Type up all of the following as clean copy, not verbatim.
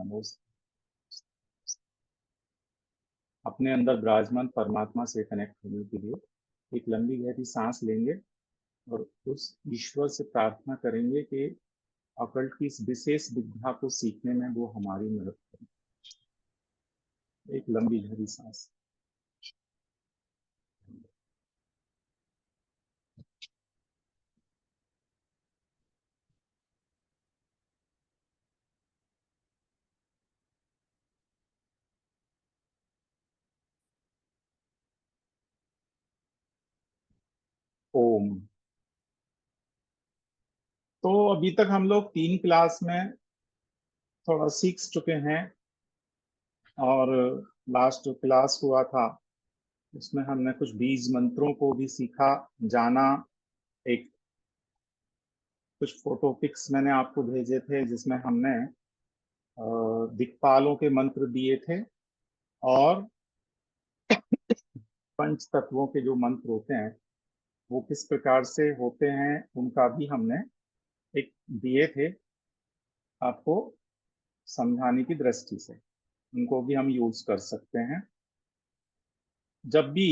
हो अपने अंदर विराजमान परमात्मा से कनेक्ट होने के लिए एक लंबी गहरी सांस लेंगे और उस ईश्वर से प्रार्थना करेंगे कि अकल्ट की इस विशेष विद्या को सीखने में वो हमारी मदद करें। एक लंबी गहरी सांस। ओम। तो अभी तक हम लोग 3 क्लास में थोड़ा सीख चुके हैं और लास्ट जो क्लास हुआ था उसमें हमने कुछ बीज मंत्रों को भी सीखा, जाना। एक कुछ फोटो पिक्स मैंने आपको भेजे थे जिसमें हमने दिक्पालों के मंत्र दिए थे और पंच तत्वों के जो मंत्र होते हैं वो किस प्रकार से होते हैं उनका भी हमने एक दिए थे आपको समझाने की दृष्टि से। उनको भी हम यूज कर सकते हैं। जब भी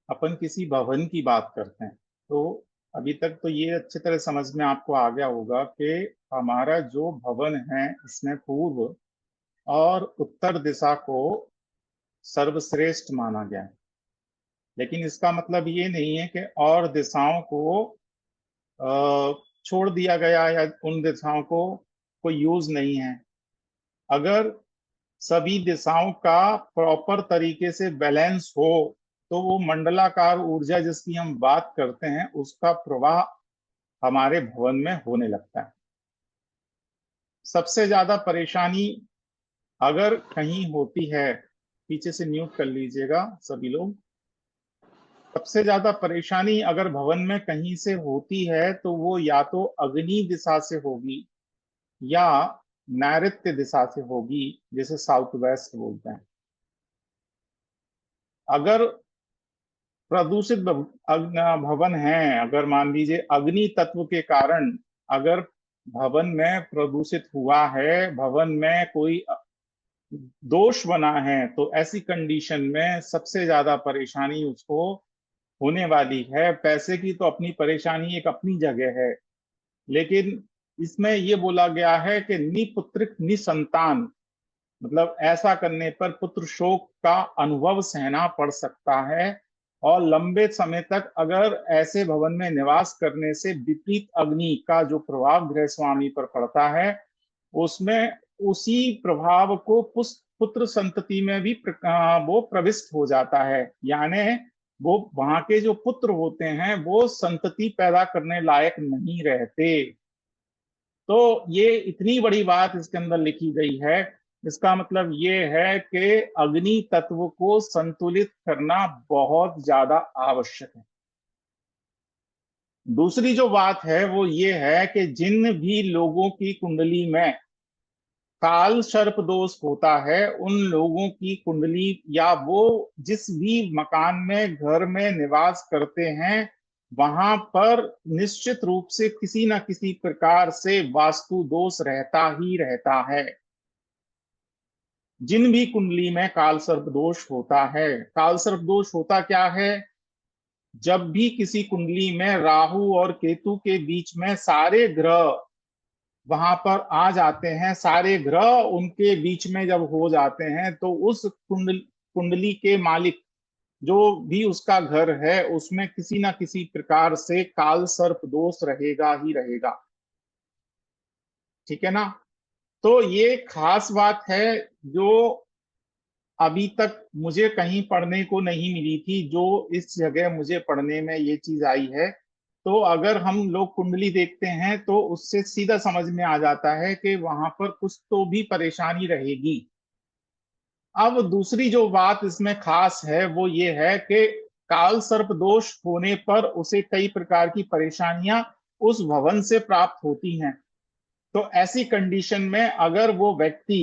अपन किसी भवन की बात करते हैं तो अभी तक तो ये अच्छी तरह समझ में आपको आ गया होगा कि हमारा जो भवन है इसमें पूर्व और उत्तर दिशा को सर्वश्रेष्ठ माना गया है। लेकिन इसका मतलब ये नहीं है कि और दिशाओं को छोड़ दिया गया या उन दिशाओं को कोई यूज नहीं है। अगर सभी दिशाओं का प्रॉपर तरीके से बैलेंस हो तो वो मंडलाकार ऊर्जा जिसकी हम बात करते हैं उसका प्रवाह हमारे भवन में होने लगता है। सबसे ज्यादा परेशानी अगर कहीं होती है, पीछे से म्यूट कर लीजिएगा सभी लोग। सबसे ज्यादा परेशानी अगर भवन में कहीं से होती है तो वो या तो अग्नि दिशा से होगी या नैऋत्य दिशा से होगी, जिसे साउथ वेस्ट बोलते हैं। अगर प्रदूषित भवन है, अगर मान लीजिए अग्नि तत्व के कारण अगर भवन में प्रदूषित हुआ है, भवन में कोई दोष बना है, तो ऐसी कंडीशन में सबसे ज्यादा परेशानी उसको होने वाली है। पैसे की तो अपनी परेशानी एक अपनी जगह है, लेकिन इसमें यह बोला गया है कि निपुत्रिक निसंतान, मतलब ऐसा करने पर पुत्र शोक का अनुभव सहना पड़ सकता है। और लंबे समय तक अगर ऐसे भवन में निवास करने से विपरीत अग्नि का जो प्रभाव गृह स्वामी पर पड़ता है उसमें उसी प्रभाव को पुत्र संतति में भी वो प्रविष्ट हो जाता है। यानी वो वहां के जो पुत्र होते हैं वो संतति पैदा करने लायक नहीं रहते। तो ये इतनी बड़ी बात इसके अंदर लिखी गई है। इसका मतलब ये है कि अग्नि तत्व को संतुलित करना बहुत ज्यादा आवश्यक है। दूसरी जो बात है वो ये है कि जिन भी लोगों की कुंडली में काल सर्प दोष होता है उन लोगों की कुंडली या वो जिस भी मकान में घर में निवास करते हैं वहां पर निश्चित रूप से किसी न किसी प्रकार से वास्तु दोष रहता ही रहता है। जिन भी कुंडली में काल सर्प दोष होता है, काल सर्प दोष होता क्या है? जब भी किसी कुंडली में राहु और केतु के बीच में सारे ग्रह वहां पर आ जाते हैं, सारे ग्रह उनके बीच में जब हो जाते हैं तो उस कुंडली के मालिक जो भी उसका घर है उसमें किसी ना किसी प्रकार से काल सर्प दोष रहेगा ही रहेगा। ठीक है ना? तो ये खास बात है जो अभी तक मुझे कहीं पढ़ने को नहीं मिली थी, जो इस जगह मुझे पढ़ने में ये चीज आई है। तो अगर हम लोग कुंडली देखते हैं तो उससे सीधा समझ में आ जाता है कि वहां पर कुछ तो भी परेशानी रहेगी। अब दूसरी जो बात इसमें खास है वो ये है कि काल सर्प दोष होने पर उसे कई प्रकार की परेशानियां उस भवन से प्राप्त होती हैं। तो ऐसी कंडीशन में अगर वो व्यक्ति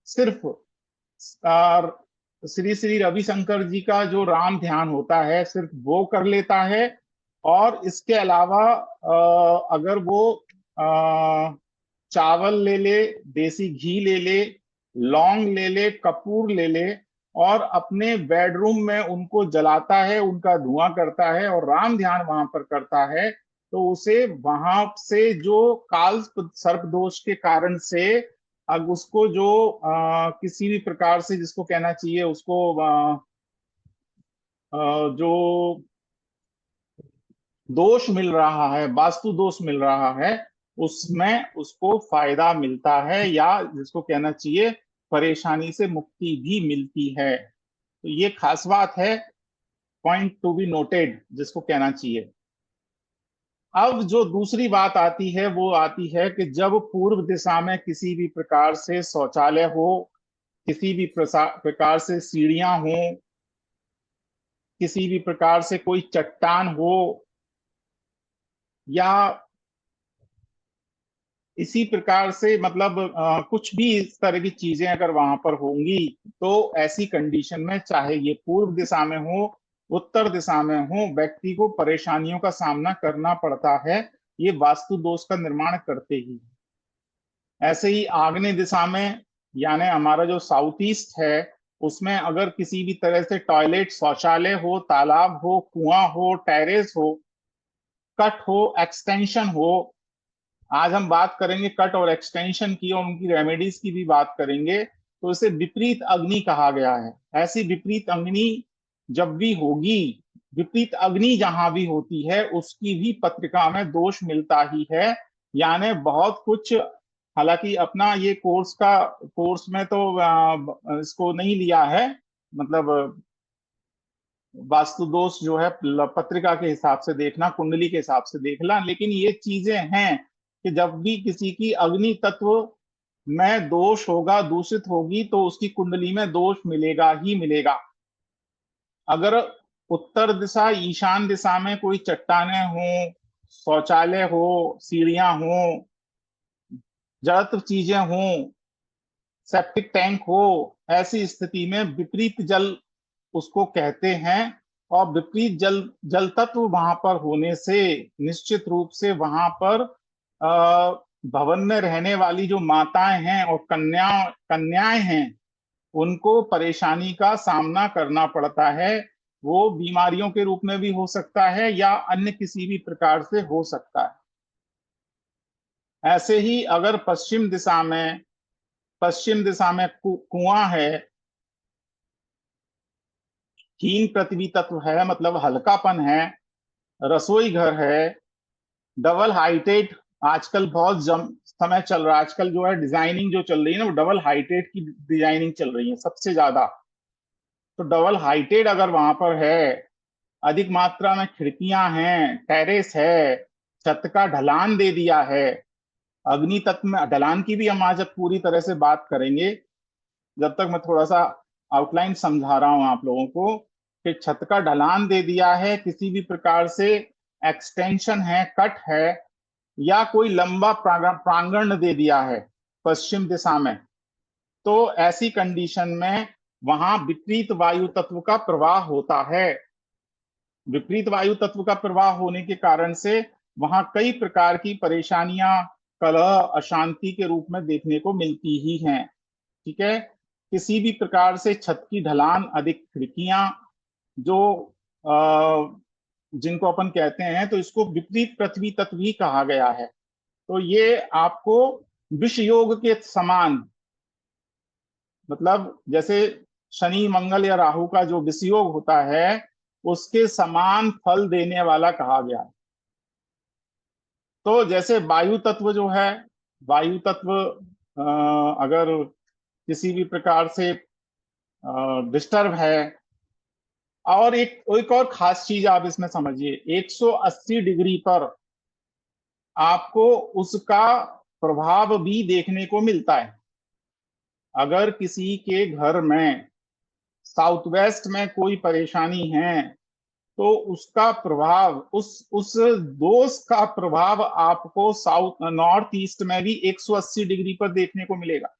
सिर्फ श्री श्री रविशंकर जी का जो राम ध्यान होता है सिर्फ वो कर लेता है और इसके अलावा अगर वो चावल ले ले, देसी घी ले ले लौंग ले ले, कपूर ले ले, और अपने बेडरूम में उनको जलाता है, उनका धुआं करता है और राम ध्यान वहां पर करता है, तो उसे वहां से जो काल सर्प दोष के कारण से अब उसको जो किसी भी प्रकार से जिसको कहना चाहिए उसको जो दोष मिल रहा है, वास्तु दोष मिल रहा है, उसमें उसको फायदा मिलता है, या जिसको कहना चाहिए परेशानी से मुक्ति भी मिलती है। तो ये खास बात है, पॉइंट टू बी नोटेड जिसको कहना चाहिए। अब जो दूसरी बात आती है वो आती है कि जब पूर्व दिशा में किसी भी प्रकार से शौचालय हो, किसी भी प्रकार से सीढ़ियां हो, किसी भी प्रकार से कोई चट्टान हो, या इसी प्रकार से मतलब कुछ भी इस तरह की चीजें अगर वहां पर होंगी, तो ऐसी कंडीशन में चाहे ये पूर्व दिशा में हो, उत्तर दिशा में हो, व्यक्ति को परेशानियों का सामना करना पड़ता है, ये वास्तु दोष का निर्माण करते ही। ऐसे ही आग्नेय दिशा में, यानी हमारा जो साउथ ईस्ट है, उसमें अगर किसी भी तरह से टॉयलेट, शौचालय हो, तालाब हो, कुआं हो, टेरेस हो, कट हो, एक्सटेंशन हो, आज हम बात करेंगे कट और एक्सटेंशन की और उनकी रेमेडीज की भी बात करेंगे, तो इसे विपरीत अग्नि कहा गया है। ऐसी विपरीत अग्नि जब भी होगी, विपरीत अग्नि जहां भी होती है उसकी भी पत्रिका में दोष मिलता ही है। यानी बहुत कुछ, हालांकि अपना ये कोर्स में तो इसको नहीं लिया है, मतलब वास्तु दोष जो है पत्रिका के हिसाब से देखना, कुंडली के हिसाब से देखना, लेकिन ये चीजें हैं कि जब भी किसी की अग्नि तत्व में दोष होगा, दूषित होगी, तो उसकी कुंडली में दोष मिलेगा ही मिलेगा। अगर उत्तर दिशा, ईशान दिशा में कोई चट्टाने हो, शौचालय हो, सीढ़ियां हो, जड़त्व चीजें हो, सेप्टिक टैंक हो, ऐसी स्थिति में विपरीत जल उसको कहते हैं। और विपरीत जल तत्व वहां पर होने से निश्चित रूप से वहां पर भवन में रहने वाली जो माताएं हैं और कन्याएं हैं, उनको परेशानी का सामना करना पड़ता है। वो बीमारियों के रूप में भी हो सकता है या अन्य किसी भी प्रकार से हो सकता है। ऐसे ही अगर पश्चिम दिशा में कुआं है, हीन पृथ्वी तत्व है, मतलब हल्कापन है, रसोई घर है, डबल हाइटेड, आजकल बहुत समय चल रहा है, आजकल जो है डिजाइनिंग जो चल रही है ना, वो डबल हाइटेड की डिजाइनिंग चल रही है सबसे ज्यादा। तो डबल हाइटेड अगर वहां पर है, अधिक मात्रा में खिड़कियां हैं, टेरेस है, छत का ढलान दे दिया है, अग्नि तत्व में ढलान की भी हम आज पूरी तरह से बात करेंगे, जब तक मैं थोड़ा सा आउटलाइन समझा रहा हूं आप लोगों को, कि छत का ढलान दे दिया है, किसी भी प्रकार से एक्सटेंशन है, कट है, या कोई लंबा प्रांगण दे दिया है पश्चिम दिशा में, तो ऐसी कंडीशन में वहां विपरीत वायु तत्व का प्रवाह होता है। विपरीत वायु तत्व का प्रवाह होने के कारण से वहां कई प्रकार की परेशानियां, कलह, अशांति के रूप में देखने को मिलती ही हैं। ठीक है, किसी भी प्रकार से छत की ढलान, अधिक खिड़कियां, जो जिनको अपन कहते हैं, तो इसको विपरीत पृथ्वी तत्व ही कहा गया है। तो ये आपको विष योग के समान, मतलब जैसे शनि, मंगल या राहु का जो विष योग होता है, उसके समान फल देने वाला कहा गया है। तो जैसे वायु तत्व जो है, वायु तत्व अगर किसी भी प्रकार से डिस्टर्ब है, और एक और खास चीज आप इसमें समझिए, 180 डिग्री पर आपको उसका प्रभाव भी देखने को मिलता है। अगर किसी के घर में साउथ वेस्ट में कोई परेशानी है, तो उसका प्रभाव, उस दोष का प्रभाव आपको साउथ नॉर्थ ईस्ट में भी 180 डिग्री पर देखने को मिलेगा।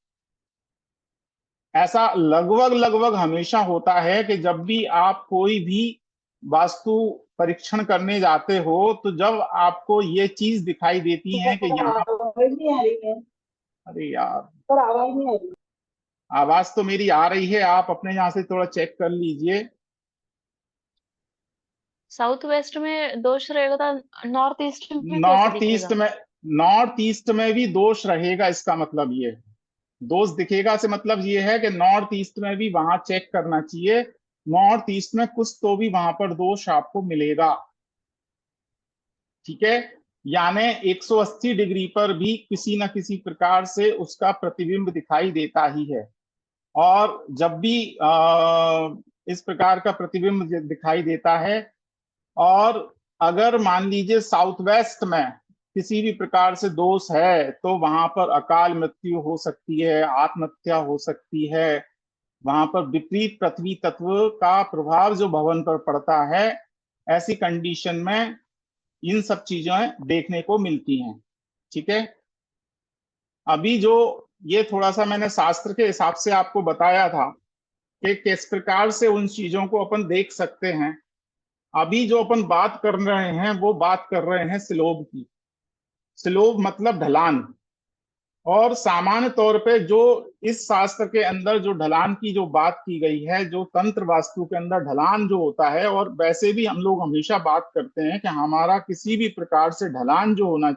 ऐसा लगभग लगभग हमेशा होता है कि जब भी आप कोई भी वास्तु परीक्षण करने जाते हो, तो जब आपको ये चीज दिखाई देती है कि यहाँ, आवाज नहीं आ रही है। अरे यार, पर आवाज नहीं आ रही। आवाज तो मेरी आ रही है, आप अपने यहाँ से थोड़ा चेक कर लीजिए। साउथ वेस्ट में दोष रहेगा तो नॉर्थ ईस्ट में कैसे नॉर्थ ईस्ट दिखेगा? में, नॉर्थ ईस्ट में भी दोष रहेगा, इसका मतलब ये है। दोष दिखेगा से मतलब ये है कि नॉर्थ ईस्ट में भी वहां चेक करना चाहिए। नॉर्थ ईस्ट में कुछ तो भी वहां पर दोष आपको मिलेगा। ठीक है। यानी 180 डिग्री पर भी किसी न किसी प्रकार से उसका प्रतिबिंब दिखाई देता ही है। और जब भी इस प्रकार का प्रतिबिंब दिखाई देता है, और अगर मान लीजिए साउथ वेस्ट में किसी भी प्रकार से दोष है, तो वहां पर अकाल मृत्यु हो सकती है, आत्महत्या हो सकती है। वहां पर विपरीत पृथ्वी तत्व का प्रभाव जो भवन पर पड़ता है, ऐसी कंडीशन में इन सब चीजें देखने को मिलती हैं। ठीक है। अभी जो ये थोड़ा सा मैंने शास्त्र के हिसाब से आपको बताया था कि किस प्रकार से उन चीजों को अपन देख सकते हैं। अभी जो अपन बात कर रहे हैं वो बात कर रहे हैं स्लोब की। स्लोब मतलब ढलान। और सामान्य तौर पे जो इस शास्त्र के अंदर जो ढलान की जो बात की गई है, जो तंत्र वास्तु के अंदर ढलान जो होता है, और वैसे भी हम लोग हमेशा बात करते हैं कि हमारा किसी भी प्रकार से ढलान जो होना